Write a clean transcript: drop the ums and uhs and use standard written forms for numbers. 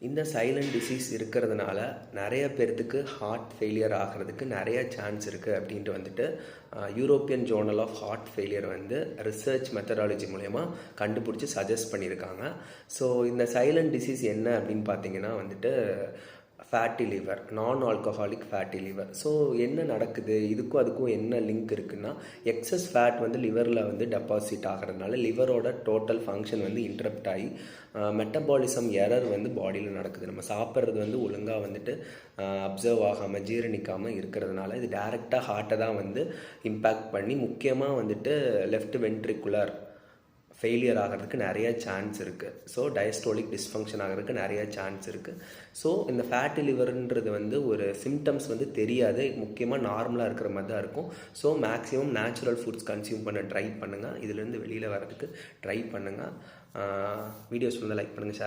இந்த silent disease இருக்கிறதுனால நிறைய பேர்த்துக்கு ஹார்ட் ஃபெயிலியர் ஆகிறதுக்கு நிறைய சான்ஸ் இருக்குது அப்படின்ட்டு வந்துட்டு European journal of heart failure வந்து ரிசர்ச் மெத்தடாலஜி மூலயமா கண்டுபிடிச்சி சஜஸ்ட் பண்ணியிருக்காங்க. ஸோ இந்த சைலண்ட் டிசீஸ் என்ன அப்படின்னு பார்த்தீங்கன்னா வந்துட்டு ஃபேட்டி லிவர், நான் ஆல்கஹாலிக் ஃபேட்டி லிவர். ஸோ என்ன நடக்குது, இதுக்கும் அதுக்கும் என்ன லிங்க் இருக்குன்னா, எக்ஸஸ் ஃபேட் வந்து லிவரில் வந்து டெபாசிட் ஆகிறதுனால லிவரோட டோட்டல் ஃபங்க்ஷன் வந்து இன்டரப்ட் ஆகி மெட்டபாலிசம் எரர் வந்து பாடியில் நடக்குது. நம்ம சாப்பிட்றது வந்து ஒழுங்காக வந்துட்டு அப்சர்வ் ஆகாமல் ஜீரணிக்காமல் இருக்கிறதுனால இது டைரெக்டாக ஹார்ட்டை தான் வந்து இம்பேக்ட் பண்ணி முக்கியமாக வந்துட்டு லெஃப்ட் வென்ட்ரிகுலர் ஃபெயிலியர் ஆகிறதுக்கு நிறைய சான்ஸ் இருக்குது. ஸோ டயஸ்டோலிக் டிஸ்ஃபங்க்ஷன் ஆகிறதுக்கு நிறைய சான்ஸ் இருக்குது. ஸோ இந்த ஃபேட்டி லிவர்ன்றது வந்து ஒரு சிம்டம்ஸ் வந்து தெரியாது, முக்கியமாக நார்மலாக இருக்கிற மாதிரி தான் இருக்கும். So maximum natural foods consume பண்ண ட்ரை பண்ணுங்கள். இதுலேருந்து வெளியில் வரதுக்கு ட்ரை பண்ணுங்கள். வீடியோஸ் வந்து லைக் பண்ணுங்கள், ஷேர்